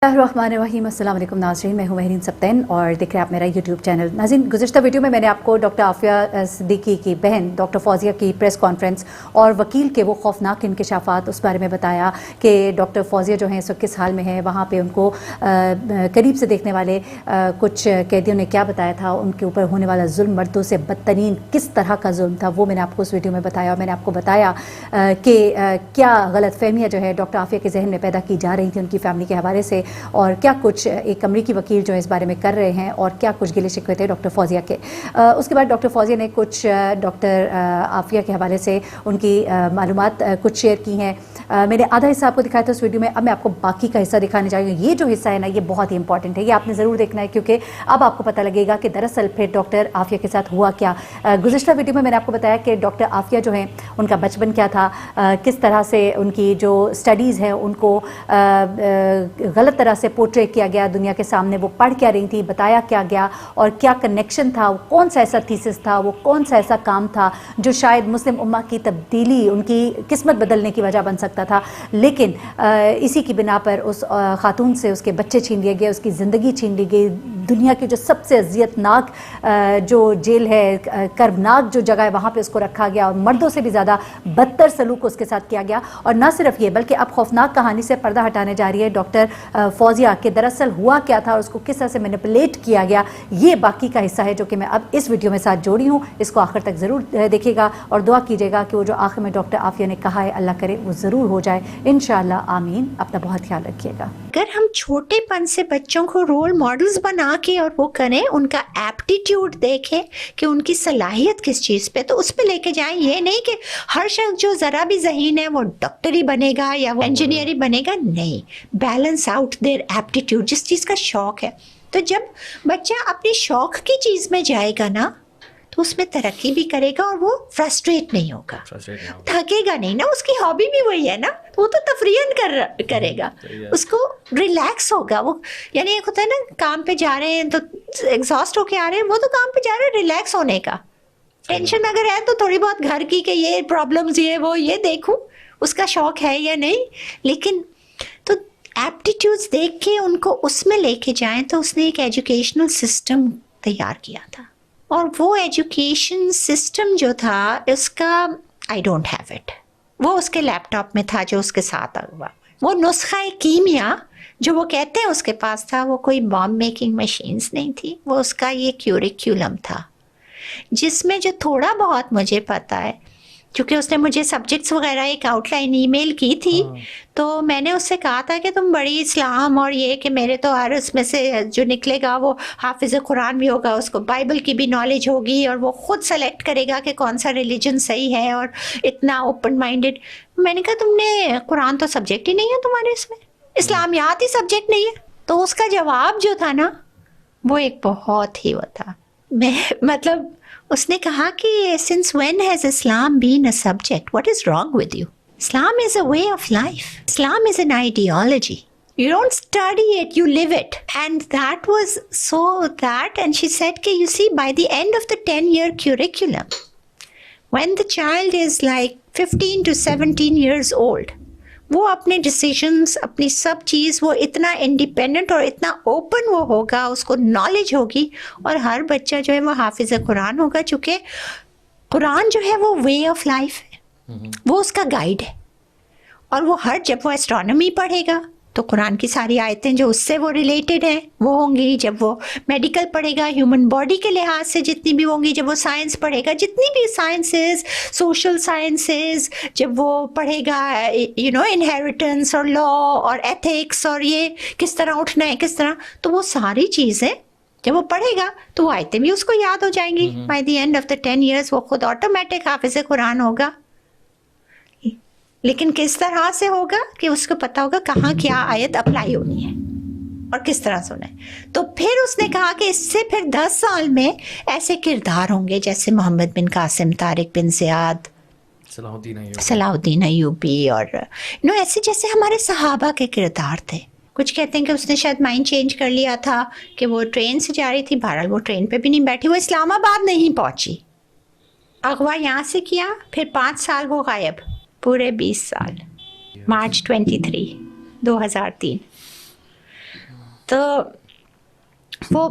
बिस्मिल्लाहिर्रहमानिर्रहीम। अस्सलाम वालेकुम नाज़रीन, मैं हूँ महरीन सब्तैन और देख रहे हैं आप मेरा यूट्यूब चैनल। नाज़रीन, गुज़िश्ता वीडियो में मैंने आपको डॉक्टर आफिया सिद्दीकी की बहन डॉक्टर फौजिया की प्रेस कॉन्फ्रेंस और वकील के वो खौफनाक इंकशाफात उस बारे में बताया कि डॉक्टर फौजिया जो हैं इस वक्त किस हाल में है। वहाँ पे उनको करीब से देखने वाले कुछ कैदियों ने क्या बताया था, उनके ऊपर होने वाला जुल्म, मर्दों से बदतरीन किस तरह का जुल्म था, वो मैंने आपको उस वीडियो में बताया। और मैंने आपको बताया कि क्या गलत फहमियाँ जो है डॉक्टर आफिया के जहन में पैदा की जा रही थी उनकी फैमिली के हवाले से, और क्या कुछ एक अमरीकी वकील जो है इस बारे में कर रहे हैं, और क्या कुछ गिले शिकवे थे डॉक्टर फौजिया के। उसके बाद डॉक्टर फौजिया ने कुछ डॉक्टर आफिया के हवाले से उनकी मालूमात कुछ शेयर की हैं। मैंने आधा हिस्सा आपको दिखाया था उस वीडियो में, अब मैं आपको बाकी का हिस्सा दिखाने जा रही हूँ। ये जो हिस्सा है ना, ये बहुत ही इंपॉर्टेंट है, ये आपने ज़रूर देखना है, क्योंकि अब आपको पता लगेगा कि दरअसल फिर डॉक्टर आफिया के साथ हुआ क्या। गुज़िश्ता वीडियो में मैंने आपको बताया कि डॉक्टर आफिया जो हैं उनका बचपन क्या था, किस तरह से उनकी जो स्टडीज़ हैं उनको गलत तरह से पोर्ट्रे किया गया दुनिया के सामने, वो पढ़ क्या रही थी, बताया क्या गया, और क्या कनेक्शन था, वो कौन सा ऐसा थीसिस था, वो कौन सा ऐसा काम था जो शायद मुस्लिम उम्मा की तब्दीली, उनकी किस्मत बदलने की वजह बन सकता था। लेकिन इसी की बिना पर उस खातून से उसके बच्चे छीन लिए गए, उसकी ज़िंदगी छीन ली गई। दुनिया की जो सबसे अज़ियतनाक जो जेल है, कर्बनाक जो जगह है, वहाँ पे उसको रखा गया और मर्दों से भी ज़्यादा बदतर सलूक उसके साथ किया गया। और ना सिर्फ ये, बल्कि अब खौफनाक कहानी से पर्दा हटाने जा रही है डॉक्टर फौजिया के दरअसल हुआ क्या था और उसको किस तरह से मैनिपुलेट किया गया। ये बाकी का हिस्सा है जो कि मैं अब इस वीडियो में साथ जोड़ी हूँ। इसको आखिर तक ज़रूर देखिएगा और दुआ कीजिएगा कि वो जो आखिर में डॉक्टर आफिया ने कहा है, अल्लाह करे वो ज़रूर हो जाए, इंशाअल्लाह, आमीन। अपना बहुत ख्याल रखिएगा। अगर हम छोटेपन से बच्चों को रोल मॉडल्स बना के और वो करें, उनका एप्टीट्यूड देखें कि उनकी सलाहियत किस चीज़ पे, तो उस पे लेके जाएं। ये नहीं कि हर शख्स जो ज़रा भी ज़हीन है वो डॉक्टर ही बनेगा या वो इंजीनियर ही बनेगा, नहीं। बैलेंस आउट देयर एप्टीट्यूड, जिस चीज़ का शौक़ है। तो जब बच्चा अपनी शौक़ की चीज़ में जाएगा ना, तो उसमें तरक्की भी करेगा और वो फ्रस्ट्रेट नहीं होगा, थकेगा नहीं ना। उसकी हॉबी भी वही है ना, तो वो तो तफरीहन करेगा, उसको रिलैक्स होगा वो। यानी एक होता है ना, काम पे जा रहे हैं तो एग्जॉस्ट होके आ रहे हैं, वो तो काम पे जा रहे हैं रिलैक्स होने का। टेंशन अगर है तो थोड़ी बहुत घर की कि ये प्रॉब्लम्स, ये वो, ये देखूं, उसका शौक है या नहीं। लेकिन तो एप्टीट्यूड्स देख के उनको उसमें लेके जाएं। तो उसने एक एजुकेशनल सिस्टम तैयार किया था, और वो एजुकेशन सिस्टम जो था उसका, आई डोंट हैव इट, वो उसके लैपटॉप में था जो उसके साथ हुआ। वो नुस्खा कीमिया जो वो कहते हैं उसके पास था, वो कोई बॉम्ब मेकिंग मशीन्स नहीं थी, वो उसका ये क्यूरिक्यूलम था, जिसमें जो थोड़ा बहुत मुझे पता है, क्योंकि उसने मुझे सब्जेक्ट्स वगैरह एक आउटलाइन ईमेल की थी। तो मैंने उससे कहा था कि तुम बड़ी इस्लाम और ये कि मेरे तो हर उसमें से जो निकलेगा वो हाफिज़ कुरान भी होगा, उसको बाइबल की भी नॉलेज होगी, और वो ख़ुद सेलेक्ट करेगा कि कौन सा रिलीजन सही है, और इतना ओपन माइंडेड। मैंने कहा तुमने कुरान तो सब्जेक्ट ही नहीं है तुम्हारे इसमें, इस्लामियात ही सब्जेक्ट नहीं है। तो उसका जवाब जो था ना, वो एक बहुत ही वो था, मैं मतलब उसने कहा कि since when has Islam been a subject? What is wrong with you? Islam is a way of life. Islam is an ideology. You don't study it, you live it. And that was so that, and she said, okay, you see, by the end of the 10-year curriculum, when the child is like 15 to 17 years old, वो अपने decisions, अपनी सब चीज़, वो इतना independent और इतना open वो होगा, उसको नॉलेज होगी। और हर बच्चा जो है वो हाफिज़ कुरान होगा, चूँकि कुरान जो है वो वे ऑफ लाइफ है, वो उसका गाइड है। और वो जब वो एस्ट्रोनॉमी पढ़ेगा तो कुरान की सारी आयतें जो उससे वो रिलेटेड हैं वो होंगी। जब वो मेडिकल पढ़ेगा, ह्यूमन बॉडी के लिहाज से जितनी भी होंगी, जब वो साइंस पढ़ेगा, जितनी भी साइंसेस, सोशल साइंसेस, जब वो पढ़ेगा इनहेरिटेंस और लॉ और एथिक्स और ये किस तरह उठना है, किस तरह, तो वो सारी चीज़ें जब वो पढ़ेगा तो वो आयतें भी उसको याद हो जाएंगी। By the end of the 10 years वो खुद ऑटोमेटिक हाफिज़ कुरान होगा। लेकिन किस तरह से होगा कि उसको पता होगा कहाँ क्या आयत अप्लाई होनी है और किस तरह से होना है। तो फिर उसने कहा कि इससे फिर 10 साल में ऐसे किरदार होंगे जैसे Muhammad bin Qasim, Tariq bin Ziyad, Salahuddin Ayyubi, और ऐसे जैसे हमारे सहाबा के किरदार थे। कुछ कहते हैं कि उसने शायद माइंड चेंज कर लिया था कि वो ट्रेन से जा रही थी, बहरहाल वो ट्रेन पे भी नहीं बैठी, वो इस्लामाबाद नहीं पहुंची, अगवा यहाँ से किया, फिर 5 साल वो गायब, पूरे 20 साल, मार्च 23, 2003। تو وہ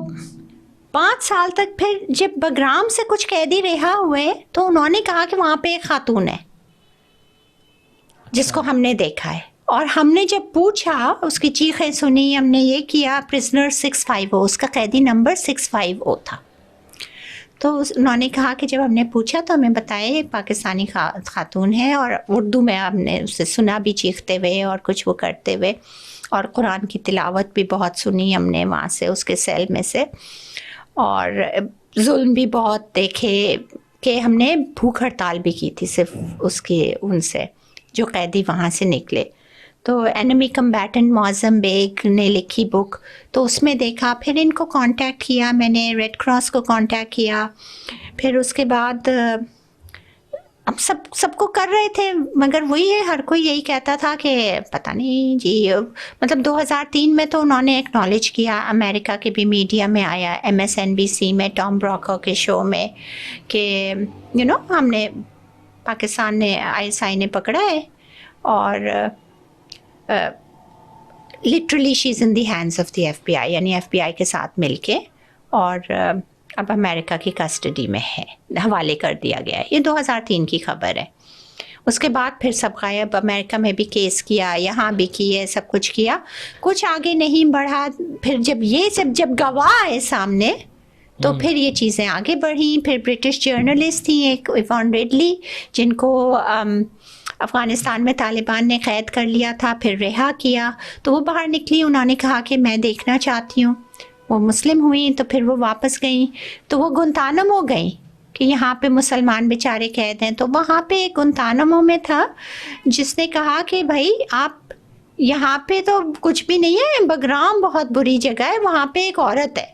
5 سال تک پھر جب بگرام سے کچھ قیدی رہا ہوئے تو انہوں نے کہا کہ وہاں پہ ایک خاتون ہے جس کو ہم نے دیکھا ہے، اور ہم نے جب پوچھا اس کی چیخیں سنی، ہم نے یہ کیا، پرزنر 650 اس کا قیدی نمبر 650 تھا، تو انہوں نے کہا کہ جب ہم نے پوچھا تو ہمیں بتایا ایک پاکستانی خاتون ہے، اور اردو میں ہم نے اسے سنا بھی چیختے ہوئے اور کچھ وہ کرتے ہوئے، اور قرآن کی تلاوت بھی بہت سنی ہم نے وہاں سے اس کے سیل میں سے، اور ظلم بھی بہت دیکھے کہ ہم نے بھوک ہڑتال بھی کی تھی صرف اس کے ان سے جو قیدی وہاں سے نکلے۔ تو اینمی کمبیٹنٹ معظم بیگ نے لکھی بک، تو اس میں دیکھا، پھر ان کو کانٹیکٹ کیا میں نے، ریڈ کراس کو کانٹیکٹ کیا، پھر اس کے بعد اب سب کو کر رہے تھے، مگر وہی ہے ہر کوئی یہی کہتا تھا کہ پتہ نہیں جی، مطلب 2003 میں تو انہوں نے ایکنالج کیا، امریکہ کے بھی میڈیا میں آیا، MSNBC میں ٹام براکر کے شو میں، کہ ہم نے پاکستان نے ISI نے پکڑا ہے، اور literally she is in the hands of the FBI، یعنی FBI کے ساتھ مل کے، اور اب امریکہ کی کسٹڈی میں ہے، حوالے کر دیا گیا ہے۔ یہ 2003 کی خبر ہے۔ اس کے بعد پھر سب غائب، امریکہ میں بھی کیس کیا، یہاں بھی کیے، سب کچھ کیا، کچھ آگے نہیں بڑھا۔ پھر جب یہ سب جب گواہ آئے سامنے تو پھر یہ چیزیں آگے بڑھیں۔ پھر برٹش جرنلسٹ تھیں ایک ایوان ریڈلی، جن کو افغانستان میں طالبان نے قید کر لیا تھا، پھر رہا کیا، تو وہ باہر نکلی، انہوں نے کہا کہ میں دیکھنا چاہتی ہوں، وہ مسلم ہوئیں، تو پھر وہ واپس گئیں، تو وہ گنتانمو گئیں کہ یہاں پہ مسلمان بیچارے قید ہیں۔ تو وہاں پہ ایک گنتانمو میں تھا جس نے کہا کہ بھائی آپ یہاں پہ تو کچھ بھی نہیں ہے، بگرام بہت بری جگہ ہے، وہاں پہ ایک عورت ہے،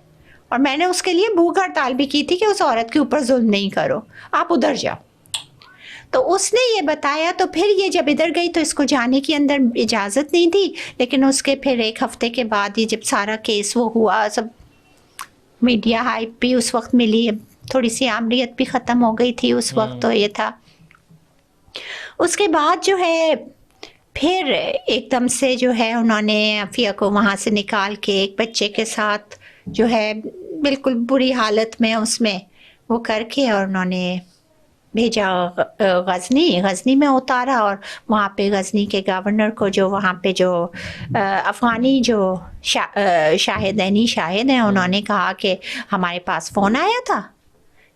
اور میں نے اس کے لیے بھوک ہڑتال بھی کی تھی کہ اس عورت کے اوپر ظلم نہیں کرو، آپ ادھر جاؤ۔ تو اس نے یہ بتایا، تو پھر یہ جب ادھر گئی تو اس کو جانے کی اندر اجازت نہیں تھی، لیکن اس کے پھر 1 ہفتے کے بعد یہ جب سارا کیس وہ ہوا، سب میڈیا ہائپ بھی اس وقت ملی، تھوڑی سی آمریت بھی ختم ہو گئی تھی اس وقت، تو یہ تھا۔ اس کے بعد جو ہے پھر ایک دم سے جو ہے انہوں نے عافیہ کو وہاں سے نکال کے ایک بچے کے ساتھ جو ہے بالکل بری حالت میں اس میں وہ کر کے، اور انہوں نے بھیجا غزنی میں اتارا، اور وہاں پہ غزنی کے گورنر کو، جو وہاں پہ جو افغانی جو شاہد ہیں، انہوں نے کہا کہ ہمارے پاس فون آیا تھا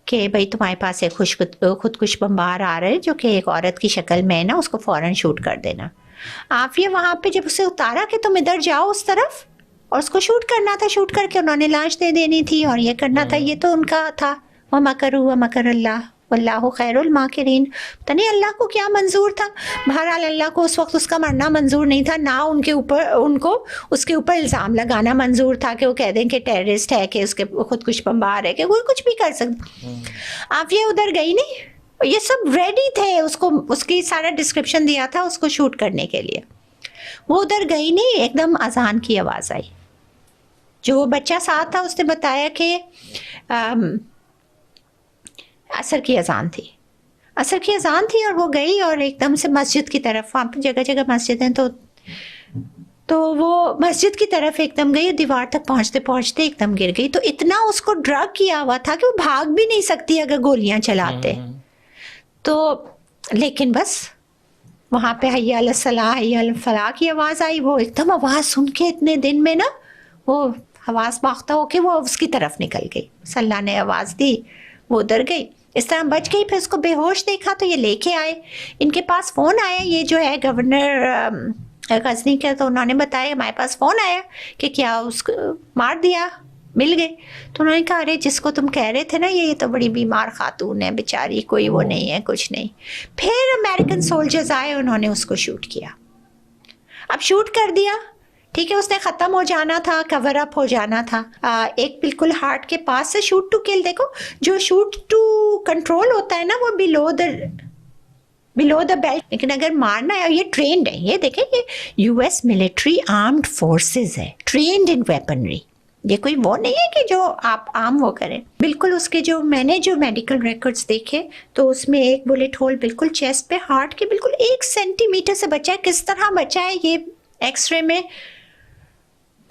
کہ بھائی تمہارے پاس ایک خودکش بمبار آ رہا ہے جو کہ ایک عورت کی شکل میں ہے نا، اس کو فوراً شوٹ کر دینا۔ عافیہ وہاں پہ جب اسے اتارا کہ تم ادھر جاؤ اس طرف، اور اس کو شوٹ کرنا تھا، شوٹ کر کے انہوں نے لاش دے دینی تھی، اور یہ کرنا تھا، یہ تو ان کا تھا۔ وَمَكَرُوا وَمَكَرَ اللَّهُ وَاللَّهُ خَيْرُ الْمَاكِرِينَ۔ پتہ نہیں اللہ کو کیا منظور تھا، بہرحال اللہ کو اس وقت اس کا مرنا منظور نہیں تھا، نہ ان کو اس کے اوپر الزام لگانا منظور تھا کہ وہ کہہ دیں کہ ٹیررسٹ ہے، کہ اس کے خودکش بمبار ہے، کہ کوئی کچھ بھی کر سکتا۔ عافیہ ادھر گئی نہیں، یہ سب ریڈی تھے، اس کی سارا ڈسکرپشن دیا تھا اس کو شوٹ کرنے کے لیے، وہ ادھر گئی نہیں۔ ایک دم اذان کی آواز آئی، جو بچہ ساتھ تھا اس نے بتایا کہ عصر کی اذان تھی، اور وہ گئی اور ایک دم سے مسجد کی طرف، وہاں پہ جگہ جگہ مسجد ہیں، تو وہ مسجد کی طرف ایک دم گئی، دیوار تک پہنچتے ایک دم گر گئی۔ تو اتنا اس کو ڈرگ کیا ہوا تھا کہ وہ بھاگ بھی نہیں سکتی اگر گولیاں چلاتے، تو لیکن بس وہاں پہ حی علی الصلاح حی علی الفلاح کی آواز آئی، وہ ایک دم آواز سن کے اتنے دن میں نا وہ حواس باختہ ہو کے وہ اس کی طرف نکل گئی، اللہ نے آواز دی، وہ ادھر گئی، اس طرح بچ گئی۔ پھر اس کو بے ہوش دیکھا تو یہ لے کے آئے، ان کے پاس فون آیا، یہ جو ہے گورنر غزنی کا، تو انہوں نے بتایا ہمارے پاس فون آیا کہ کیا اس کو مار دیا، مل گئے۔ تو انہوں نے کہا ارے جس کو تم کہہ رہے تھے نا یہ تو بڑی بیمار خاتون ہے بیچاری، کوئی وہ نہیں ہے، کچھ نہیں۔ پھر امریکن سولجرز آئے، انہوں نے اس کو شوٹ کیا، اب شوٹ کر دیا، ٹھیک ہے، اس نے ختم ہو جانا تھا، کور اپ ہو جانا تھا، ایک بالکل ہارٹ کے پاس سے شوٹ ٹو کل، دیکھو جو شوٹ ٹو کنٹرول ہوتا ہے نا وہ بلو دا بیلٹ، لیکن اگر مارنا ہے، یہ ٹرینڈ ہے، یہ دیکھیں یہ US ملٹری آرمڈ فورسز ہے، ٹرینڈ ان ویپنری، یہ کوئی وہ نہیں ہے کہ جو آپ عام وہ کریں۔ بالکل اس کے جو میں نے جو میڈیکل ریکارڈز دیکھے تو اس میں ایک بلیٹ ہول بالکل چیسٹ پہ، ہارٹ کے بالکل 1 سینٹی میٹر سے بچا ہے، کس طرح بچا ہے یہ ایکس رے میں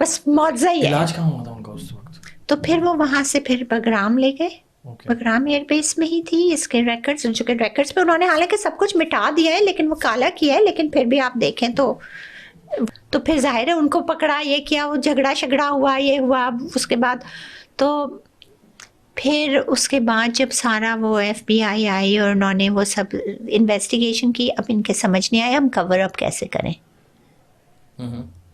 बस मौजा ही है। इलाज कहाँ हुआ था उनका उस वक्त? तो फिर वो वहां से फिर बगराम ले गए। ओके। बगराम एयरबेस में ही थी इसके रिकॉर्ड्स, जो कि रिकॉर्ड्स पे उन्होंने हालांकि सब कुछ मिटा दिया है लेकिन वो काला किया है, लेकिन फिर भी आप देखें तो फिर जाहिर है उनको पकड़ा, ये किया, वो झगड़ा हुआ, ये हुआ। उसके बाद तो फिर उसके बाद जब सारा वो FBI आई और उन्होंने वो सब इन्वेस्टिगेशन की, अब इनके समझ नहीं आया हम कवर अप कैसे करें।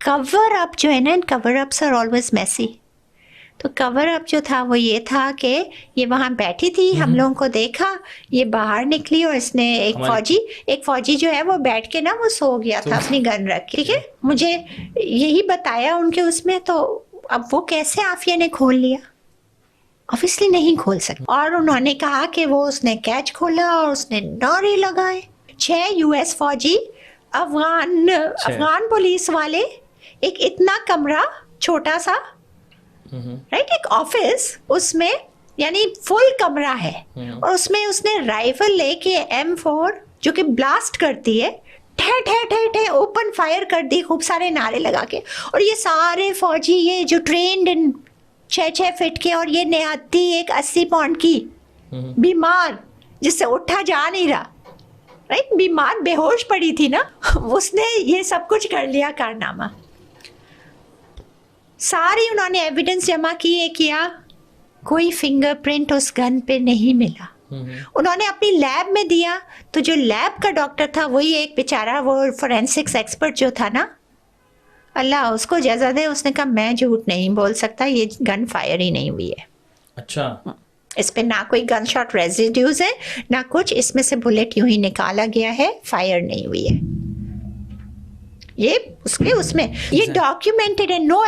कवर अप जो है ना, cover ups are always messy. तो कवर अप जो था वो ये था कि ये वहाँ बैठी थी, हम लोगों को देखा, ये बाहर निकली और इसने एक फौजी जो है वो बैठ के ना वो सो गया था अपनी गन रख के, ठीक है, मुझे यही बताया उनके उसमें। तो अब वो कैसे आफिया ने खोल लिया? ऑब्वियसली नहीं खोल सकती। और उन्होंने कहा कि वो उसने कैच खोला और उसने नारे लगाए। 6 US फौजी, अफगान पुलिस वाले, एक इतना कमरा छोटा सा, राइट, एक ऑफिस, उसमें यानी फुल कमरा है और उसमें उसने राइफल लेके M4 जो कि ब्लास्ट करती है, ठे ठे ठे ठे ओपन फायर कर दी, खूब सारे नारे लगा के। और ये सारे फौजी, ये जो ट्रेन्ड इन 6 फीट के, और ये निहत्ती एक 80 पाउंड की बीमार जिससे उठा जा नहीं रहा, राइट, बीमार बेहोश पड़ी थी ना, उसने ये सब कुछ कर लिया कारनामा। सारी उन्होंने एविडेंस जमा किया, कोई फिंगरप्रिंट उस गन पे नहीं मिला। उन्होंने अपनी लैब में दिया, तो जो लैब का डॉक्टर था वही एक बेचारा वो फोरेंसिक्स एक्सपर्ट जो था ना, अल्लाह उसको जजा दे, उसने कहा मैं झूठ नहीं बोल सकता, ये गन फायर ही नहीं हुई है। अच्छा। इस पे ना कोई गन शॉट रेजिड्यूज है ना कुछ, इसमें से बुलेट यूं ही निकाला गया है, फायर नहीं हुई है। ये उसमें ये डॉक्यूमेंटेड है, नो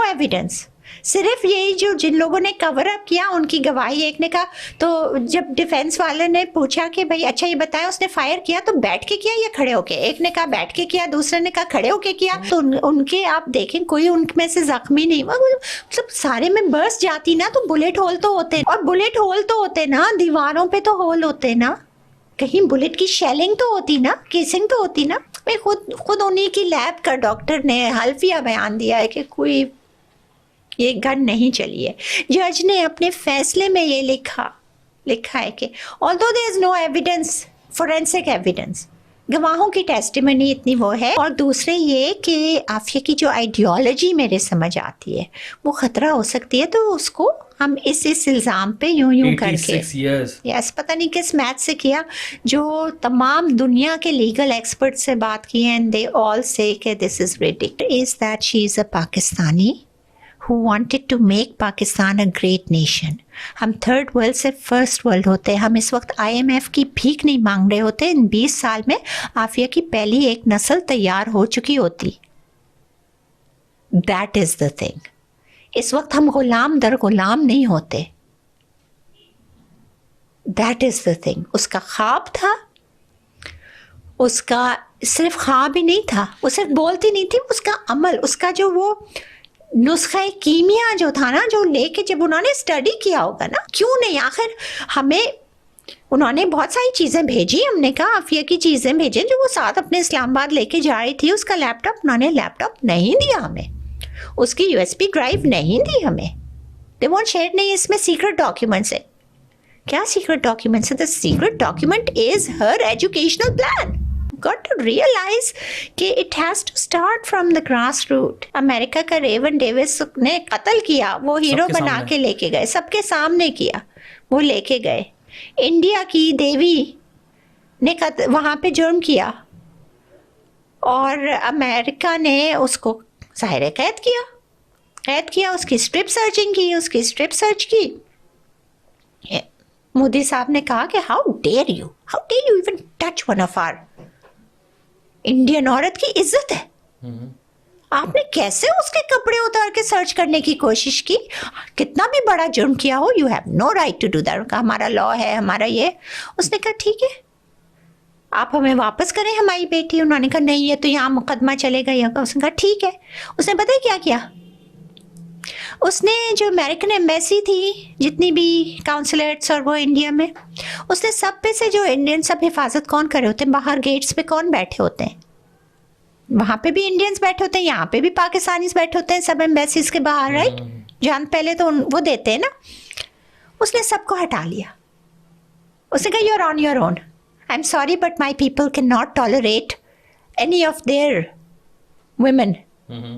एविडेंस। सिर्फ यही जो जिन लोगों ने कवर अप किया उनकी गवाही। एक ने कहा, तो जब डिफेंस वाले ने पूछा कि भाई अच्छा ये बताया उसने फायर किया तो बैठ के किया या खड़े होके, एक ने कहा बैठ के किया, दूसरे ने कहा खड़े होके किया। तो उनके आप देखें कोई उनमें से जख्मी नहीं हुआ, मतलब सारे में बर्स्ट जाती ना तो बुलेट होल तो होते, और बुलेट होल तो होते ना, दीवारों पे तो होल होते ना, कहीं बुलेट की शेलिंग तो होती ना, केसिंग तो होती ना। मैं खुद उन्हीं की लैब का डॉक्टर ने हल्फिया बयान दिया है कि कोई ये गन नहीं चली है। जज ने अपने फैसले में ये लिखा है कि although there is no evidence, forensic evidence, गवाहों की टेस्टिमनी इतनी वो है, और दूसरे ये कि आफिया की जो आइडियोलॉजी मेरे समझ आती है वो खतरा हो सकती है, तो उसको हम इस इल्ज़ाम पे यूं करके, यस, पता नहीं किस मैथ से किया, जो तमाम दुनिया के लीगल एक्सपर्ट से बात की है, एंड दे ऑल से कि this is ridiculous, is that she is a Pakistani who wanted to make Pakistan a great nation. हम थर्ड वर्ल्ड से फर्स्ट वर्ल्ड होते हैं, हम इस वक्त IMF की भीख नहीं मांग रहे होते, इन 20 साल में आफिया की पहली एक नस्ल तैयार हो चुकी होती। That is the thing. इस वक्त हम गुलाम दर गुलाम नहीं होते। That is the thing. उसका ख्वाब था, उसका सिर्फ ख्वाब ही नहीं था, वो सिर्फ बोलती नहीं थी, उसका अमल, उसका जो वो नुस्खा कीमिया जो था ना, जो लेके जब उन्होंने स्टडी किया होगा ना, क्यों नहीं, आखिर हमें उन्होंने बहुत सारी चीज़ें भेजी, हमने कहा आफिया की चीज़ें भेजें जो वो साथ अपने इस्लामाबाद लेके जा रही थी, उसका लैपटॉप, उन्होंने लैपटॉप नहीं दिया हमें, उसकी USB ड्राइव नहीं दी हमें, दे वॉन्ट शेयर नहीं, इसमें सीक्रेट डॉक्यूमेंट्स है। क्या सीक्रेट डॉक्यूमेंट्स है? The secret document is her educational plan. Got to realize कि it has to start from the grassroots. America का रेवन डेविस ने कत्ल किया, वो हीरो बना के लेके गए, सबके सामने किया, वो लेके गए। इंडिया की देवी ने वहाँ पे जुर्म किया और अमेरिका ने उसको ज़ाहिर कैद किया, उसकी स्ट्रिप सर्च की। मोदी साहब ने कहा कि how dare you even touch one of our Indian औरत की इज्जत है, आपने कैसे उसके कपड़े उतार के सर्च करने की कोशिश की? कितना भी बड़ा जुर्म किया हो, you have no right to do that. हमारा लॉ है, हमारा ये। उसने कहा ठीक है, आप हमें वापस करें हमारी बेटी। उन्होंने कहा नहीं, ये तो यहाँ मुकदमा चलेगा यहाँ। उसने कहा ठीक है। उसने पता है क्या किया? उसने जो अमेरिकन एम्बेसी थी, जितनी भी काउंसलेट्स और वो इंडिया में, उसने सब पे से जो इंडियन सब हिफाजत कौन करे होते हैं, बाहर गेट्स पे कौन बैठे होते हैं, वहाँ पे भी इंडियंस बैठे होते हैं, यहाँ पे भी पाकिस्तानीज बैठे होते हैं, सब एम्बेसीज के बाहर, राइट? जान पहले तो वो देते हैं ना. उसने सबको हटा लिया. उसने कहा you're on your own. I'm sorry but my people cannot tolerate any of their women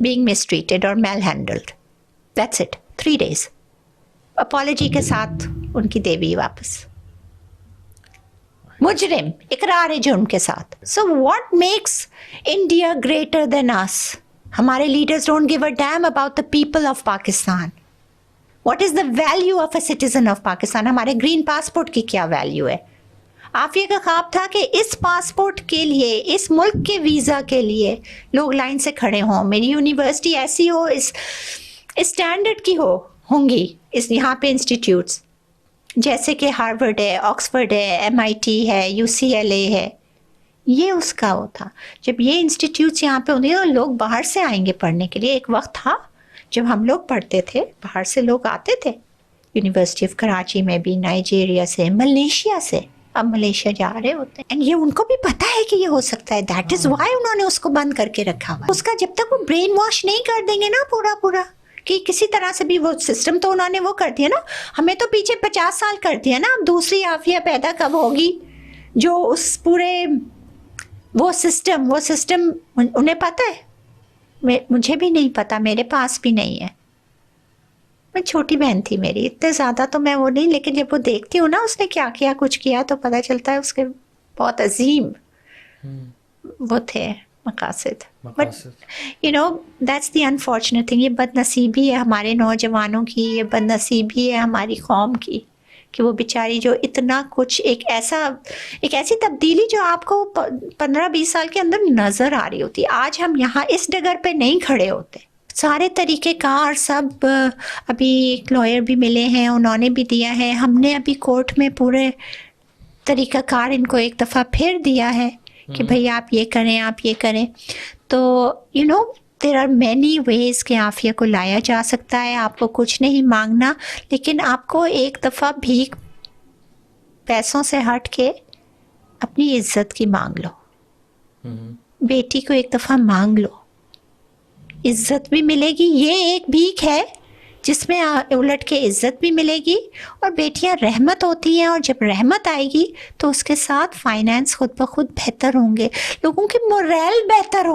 being mistreated or malhandled. That's it. 3 days. Apology के साथ उनकी देवी वापस. मुजरिम इकरार है जुर्म के साथ. So what makes India greater than us? हमारे leaders don't give a damn about the people of Pakistan. What is the value of a citizen of Pakistan? हमारे green passport की क्या value है? आफिया का ख्वाब था कि इस पासपोर्ट के लिए, इस मुल्क के वीज़ा के लिए लोग लाइन से खड़े हों, मेरी यूनिवर्सिटी ऐसी हो, इस स्टैंडर्ड की होंगी इस यहाँ पे इंस्टीट्यूट्स, जैसे कि हार्वर्ड है, ऑक्सफोर्ड है, MIT है, UCLA है. ये उसका वो था. जब ये इंस्टीट्यूट्स यहाँ पे होंगे तो लोग बाहर से आएंगे पढ़ने के लिए. एक वक्त था जब हम लोग पढ़ते थे, बाहर से लोग आते थे, यूनिवर्सिटी ऑफ कराची में भी, नाइजीरिया से, मलेशिया से. अब मलेशिया जा रहे होते हैं. एंड ये उनको भी पता है कि ये हो सकता है. दैट इज़ वाई उन्होंने उसको बंद करके रखा हुआ. उसका जब तक वो ब्रेन वॉश नहीं कर देंगे ना पूरा कि किसी तरह से भी, वो सिस्टम तो उन्होंने वो कर दिया ना, हमें तो पीछे 50 साल कर दिया ना. अब दूसरी आफिया पैदा कब होगी जो उस पूरे वो सिस्टम उन्हें पता है. मुझे भी नहीं पता, मेरे पास भी नहीं है. मैं छोटी बहन थी मेरी, इतने ज़्यादा तो मैं वो नहीं, लेकिन जब वो देखती हूँ ना उसने क्या किया, कुछ किया, तो पता चलता है उसके बहुत अजीम वो थे मकासद. But you know that's the unfortunate thing. ये बदनसीबी है हमारे नौजवानों की, ये बदनसीबी है हमारी कौम की कि वो बेचारी जो इतना कुछ, एक ऐसी तब्दीली जो आपको 15-20 साल के अंदर नज़र आ रही होती. आज हम यहाँ इस डगर पे नहीं खड़े होते. सारे तरीक़ेकार सब, अभी एक लॉयर भी मिले हैं, उन्होंने भी दिया है. हमने अभी कोर्ट में पूरे तरीक़ाकार इनको एक दफ़ा फिर दिया है कि भाई आप ये करें, आप ये करें. तो you know there are many ways कि आफिया को लाया जा सकता है. आपको कुछ नहीं मांगना, लेकिन आपको एक दफ़ा भीख पैसों से हट के अपनी इज़्ज़त की मांग लो. बेटी को एक दफ़ा मांग लो, इज़्ज़त भी मिलेगी. ये एक भीख है जिसमें उलट के इज़्ज़त भी मिलेगी. और बेटियां रहमत होती हैं, और जब रहमत आएगी तो उसके साथ फाइनेंस खुद ब खुद बेहतर होंगे, लोगों के मोरल बेहतर